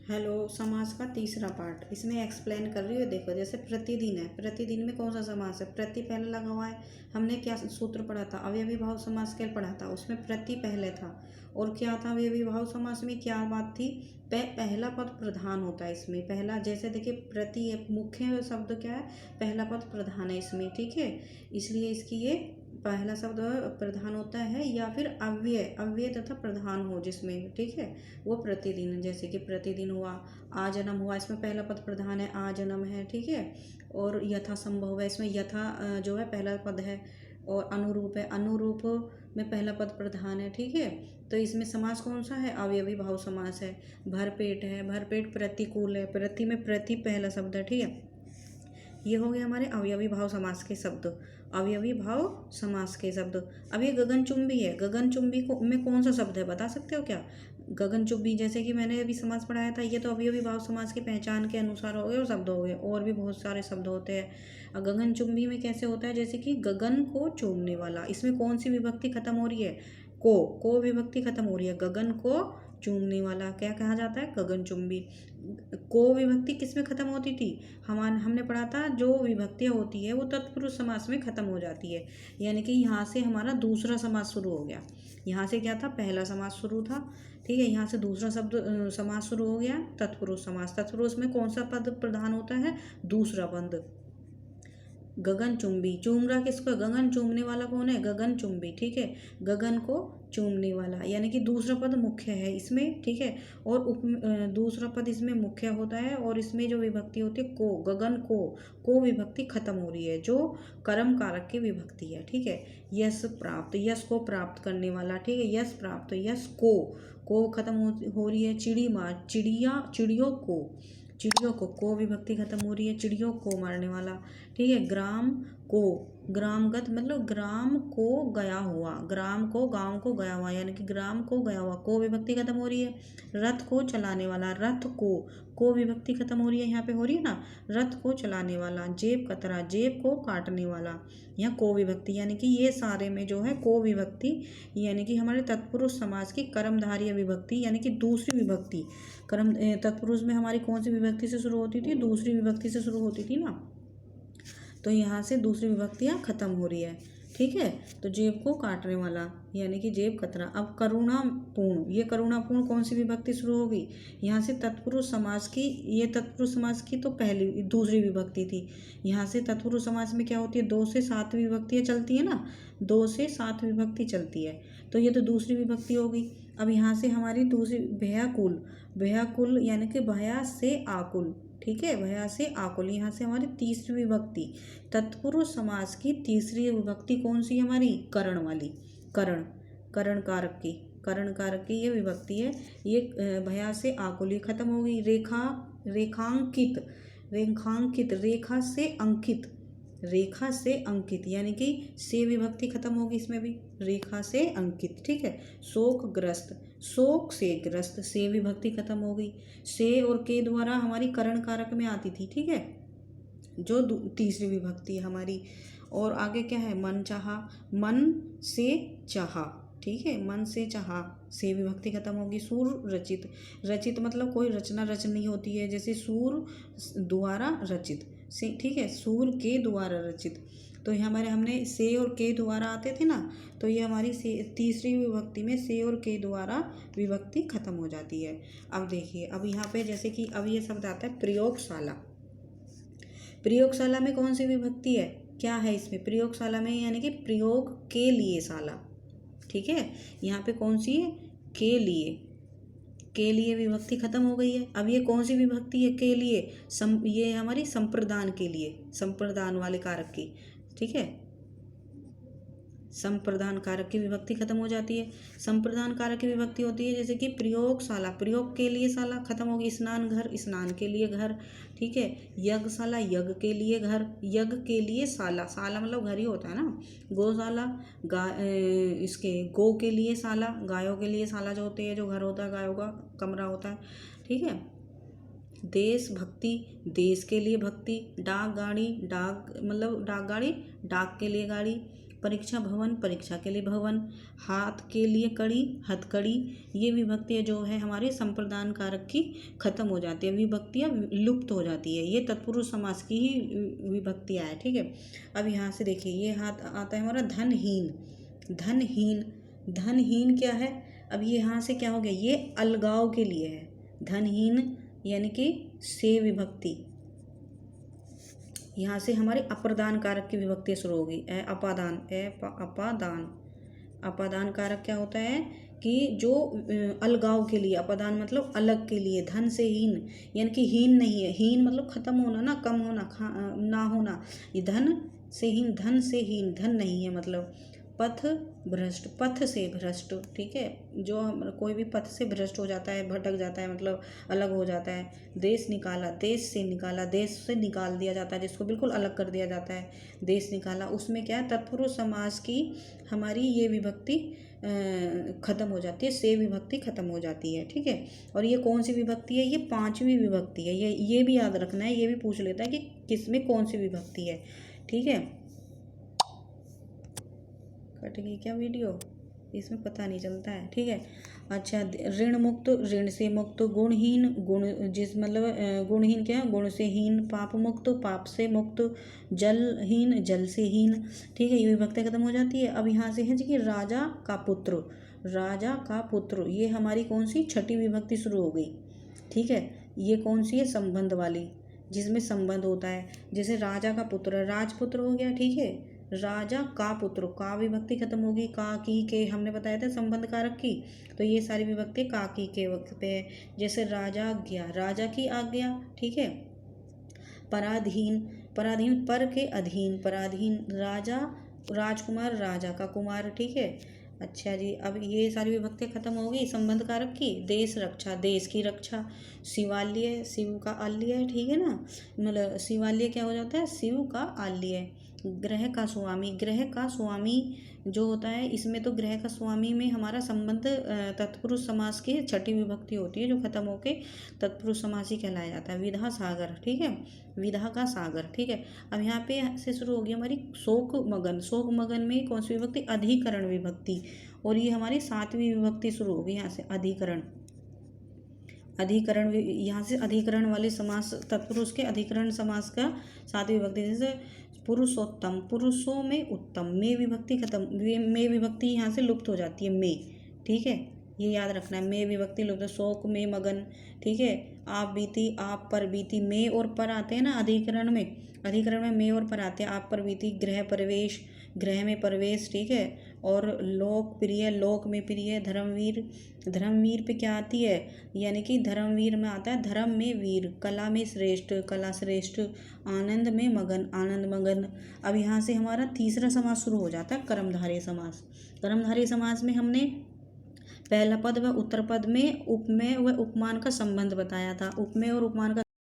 Hello, समास का तीसरा पार्ट इसमें एक्सप्लेन कर रही हूँ। देखो, जैसे प्रतिदिन है, प्रतिदिन में कौन सा समास है? प्रति पहले लगा हुआ है। हमने क्या सूत्र पढ़ा था? अवयवी भाव समास क्या पढ़ा था? उसमें प्रति पहले था। और क्या था अवयवी भाव समास में? क्या बात थी? पहला पद प्रधान होता है इसमें। पहला, जैसे देखिए, प्रति मुख्य शब्द क्या है? पहला पद प्रधान है इसमें, ठीक है। इसलिए इसकी ये पहला शब्द प्रधान होता है, या फिर अव्यय अव्यय तथा प्रधान हो जिसमें, ठीक है, वो प्रतिदिन। जैसे कि प्रतिदिन हुआ, आजन्म हुआ, इसमें पहला पद प्रधान है, आजन्म है, ठीक है। और यथा संभव है, इसमें यथा जो है पहला पद है। और अनुरूप है, अनुरूप में पहला पद प्रधान है, ठीक है। तो इसमें समास कौन सा है? अवयवी भाव समास है। भरपेट है, भरपेट प्रतिकूल है, प्रति में प्रति पहला शब्द है, ठीक है। ये हो गए हमारे अवयवी भाव समास के शब्द, अवयवी भाव समास के शब्द। अब ये गगनचुंबी है, गगनचुंबी को में कौन सा शब्द है, बता सकते हो क्या? गगनचुंबी, जैसे कि मैंने अभी समास पढ़ाया था, ये तो अवयवी भाव समास की पहचान के अनुसार हो गए और शब्द हो गए। और भी बहुत सारे शब्द होते हैं। गगनचुंबी में कैसे होता है? जैसे कि गगन को चूमने वाला, इसमें कौन सी विभक्ति खत्म हो रही है? को विभक्ति खत्म हो रही है। गगन को चूमने वाला क्या कहा जाता है? गगनचुंबी। को विभक्ति किस में खत्म होती थी? हमने पढ़ा था, जो विभक्तियाँ होती है वो तत्पुरुष समास में खत्म हो जाती है। यानी कि यहाँ से हमारा दूसरा समास शुरू हो गया। यहाँ से क्या था? पहला समास शुरू था, ठीक है। यहाँ से दूसरा शब्द समास शुरू हो गया, तत्पुरुष समास। तत्पुरुष में कौन सा पद प्रधान होता है? दूसरा पद। गगनचुंबी, चूम रहा किसको? गगन, चूमने वाला कौन है? गगनचुंबी, ठीक है। गगन को चूमने वाला, यानी कि दूसरा पद मुख्य है इसमें, ठीक है। और दूसरा पद इसमें मुख्य होता है, और इसमें जो विभक्ति होती है को, गगन को विभक्ति खत्म हो रही है, जो कर्म कारक की विभक्ति है, ठीक है। यश प्राप्त, यश को प्राप्त करने वाला, ठीक है। यश प्राप्त, यश को खत्म हो रही है। चिड़ी मार, चिड़ियों को विभक्ति खत्म हो रही है, चिड़ियों को मारने वाला, ठीक है। ग्राम को, ग्रामगत मतलब ग्राम को गया हुआ, ग्राम को गांव को गया हुआ, यानी कि ग्राम को गया हुआ, को विभक्ति खत्म हो रही है। रथ को चलाने वाला, रथ को विभक्ति खत्म हो रही है, यहाँ पे हो रही है ना, रथ को चलाने वाला। जेब कतरा, जेब को काटने वाला, यहाँ को विभक्ति। यानी कि ये सारे में जो है को विभक्ति, यानी कि हमारे तत्पुरुष समाज की कर्मधारय विभक्ति, यानी कि दूसरी विभक्ति। कर्म तत्पुरुष में हमारी कौन सी विभक्ति से शुरू होती थी? दूसरी विभक्ति से शुरू होती थी ना। तो यहाँ से दूसरी विभक्तियाँ खत्म हो रही है, ठीक है। तो जेब को काटने वाला, यानी कि जेब कतरा। अब करुणापूर्ण, ये करुणापूर्ण कौन सी विभक्ति शुरू होगी? यहाँ से तत्पुरुष समास की, ये तत्पुरुष समास की तो दूसरी विभक्ति थी। यहाँ से तत्पुरुष समास में क्या होती है? 2 से 7 विभक्तियाँ चलती है ना, 2 से 7 विभक्ति चलती है, तो ये तो दूसरी विभक्ति होगी। अब यहाँ से हमारी दूसरी भयाकुल, भयाकुल यानी कि भया से आकुल, ठीक है, भया से आकुल। यहाँ से हमारी तीसरी विभक्ति, तत्पुरुष समास की तीसरी विभक्ति कौन सी हमारी? करण वाली, करण कारक की ये विभक्ति है। ये भया से आकुल, ये खत्म हो गई। रेखांकित, रेखा से अंकित, यानी कि से विभक्ति खत्म होगी इसमें भी, रेखा से अंकित, ठीक है। शोकग्रस्त, शोक से ग्रस्त, से विभक्ति खत्म हो गई। से और के द्वारा हमारी करण कारक में आती थी, ठीक है, जो तीसरी विभक्ति है हमारी। और आगे क्या है? मन चाहा, मन से चाहा, ठीक है, मन से चाहा, से विभक्ति खत्म होगी। सूर रचित, रचित मतलब कोई रचना रचनी होती है, जैसे सूर द्वारा रचित, से, ठीक है, सूर के द्वारा रचित। तो ये हमारे, हमने से और के द्वारा आते थे ना, तो ये हमारी से तीसरी विभक्ति में से और के द्वारा विभक्ति खत्म हो जाती है। अब देखिए, अब यहाँ पे जैसे कि अब ये शब्द आता है प्रयोगशाला। प्रयोगशाला में कौन सी विभक्ति है? क्या है इसमें? प्रयोगशाला में, यानी कि प्रयोग के लिए शाला, ठीक है। यहाँ पे कौन सी है? के लिए विभक्ति खत्म हो गई है। अब ये कौन सी विभक्ति है? के लिए, ये हमारी संप्रदान के लिए, संप्रदान वाले कारक की, ठीक है। संप्रदान कारक की विभक्ति खत्म हो जाती है। संप्रदान कारक की विभक्ति होती है, जैसे कि प्रयोगशाला, प्रयोग के लिए शाला खत्म होगी। स्नान घर, स्नान के लिए घर, ठीक है। यज्ञशाला, यज्ञ के लिए घर, यज्ञ के लिए शाला, शाला मतलब घर ही होता है ना। गौशाला, इसके गो के लिए शाला, गायों के लिए शाला जो होते हैं, जो घर होता है, गायों का कमरा होता है, ठीक है। देशभक्ति, देश के लिए भक्ति। डाक गाड़ी, डाक मतलब डाक गाड़ी, डाक के लिए गाड़ी। परीक्षा भवन, परीक्षा के लिए भवन। हाथ के लिए कड़ी, हथकड़ी। ये विभक्तियाँ जो है हमारे संप्रदान कारक की खत्म हो जाती है, विभक्तियाँ लुप्त हो जाती है। ये तत्पुरुष समास की ही विभक्तियाँ है, ठीक है। अब यहाँ से देखिए ये हाथ आता है हमारा धनहीन। धनहीन, धनहीन क्या है, अब ये यहाँ से क्या हो गया, ये अलगाव के लिए है। धनहीन यानी कि से विभक्ति, यहाँ से हमारे अप्रदान कारक की विभक्ति शुरू होगी। अपादान, अपादान। अपादान कारक क्या होता है कि जो अलगाव के लिए, अपादान मतलब अलग के लिए। धन से हीन यानी कि हीन नहीं है, हीन मतलब खत्म होना ना, कम होना, ना होना। ये धन से हीन, धन से हीन, धन नहीं है मतलब। पथ भ्रष्ट, पथ से भ्रष्ट, ठीक है। जो कोई भी पथ से भ्रष्ट हो जाता है, भटक जाता है, मतलब अलग हो जाता है। देश निकाला, देश से निकाला, देश से निकाल दिया जाता है, जिसको बिल्कुल अलग कर दिया जाता है। देश निकाला, उसमें क्या है, तत्पुरुष समास की हमारी ये विभक्ति खत्म हो जाती है, से विभक्ति खत्म हो जाती है, ठीक है। और ये कौन सी विभक्ति है, ये पांचवी विभक्ति है। ये भी याद रखना है, ये भी पूछ लेता है कि किसमें कौन सी विभक्ति है, ठीक है। कट गई क्या वीडियो, इसमें पता नहीं चलता है, ठीक है। अच्छा, ऋण मुक्त, ऋण से मुक्त। गुणहीन, गुण जिस मतलब गुणहीन क्या है, गुण से हीन। पाप मुक्त, पाप से मुक्त। जलहीन, जल से हीन, ठीक है। ये विभक्ति खत्म हो जाती है। अब यहाँ से है जी कि राजा का पुत्र, राजा का पुत्र, ये हमारी कौन सी, छठी विभक्ति शुरू हो गई, ठीक है। ये कौन सी है, संबंध वाली, जिसमें संबंध होता है। जैसे राजा का पुत्र, राजपुत्र हो गया, ठीक है। राजा का पुत्र, का विभक्ति खत्म होगी। का, की, के हमने बताया था संबंध कारक की, तो ये सारी विभक्ति का, की, के वक्त पे है। जैसे राजा आज्ञा, राजा की आज्ञा, ठीक है। पराधीन, पराधीन पर के अधीन, पराधीन। राजा, राजकुमार, राजा का कुमार, ठीक है। अच्छा जी, अब ये सारी विभक्तियाँ खत्म हो गई संबंध कारक की। देश रक्षा, देश की रक्षा। शिवालय, शिव का आलय, ठीक है ना, मतलब शिवालय क्या हो जाता है, शिव का आलय। ग्रह का स्वामी, ग्रह का स्वामी जो होता है, इसमें तो ग्रह का स्वामी में हमारा संबंध तत्पुरुष समास की छठी विभक्ति होती है, जो खत्म होके तत्पुरुष समास ही कहलाया जाता है। विधा सागर, ठीक है, विधा का सागर, ठीक है। अब यहाँ पे से शुरू होगी हमारी शोक मगन। शोक मगन में कौन सी विभक्ति, अधिकरण विभक्ति, और ये हमारी सातवीं विभक्ति शुरू होगी यहाँ से, अधिकरण। अधिकरण, यहाँ से अधिकरण वाले समास, तत्पुरुष के अधिकरण समास का सातवीं विभक्ति। जैसे पुरुषोत्तम, पुरुषों में उत्तम, में विभक्ति खत्म, में विभक्ति यहाँ से लुप्त हो जाती है, में, ठीक है। ये याद रखना है, में विभक्ति लुप्त। शोक में मगन, ठीक है। आप बीती, आप पर बीती, में और पर आते हैं ना अधिकरण में, अधिकरण में में और पर आते हैं। आप पर बीती, गृह प्रवेश, गृह में प्रवेश, ठीक है। और लोकप्रिय, लोक में प्रिय। धर्मवीर, धर्मवीर पे क्या आती है, यानी कि धर्मवीर में आता है धर्म में वीर। कला में श्रेष्ठ, कला श्रेष्ठ। आनंद में मगन, आनंद मगन। अब यहाँ से हमारा तीसरा समास शुरू हो जाता है, कर्मधारय समास। कर्मधारय समास में हमने पहला पद व उत्तर पद में उपमेय व उपमान का संबंध बताया था। उपमेय और उपमान का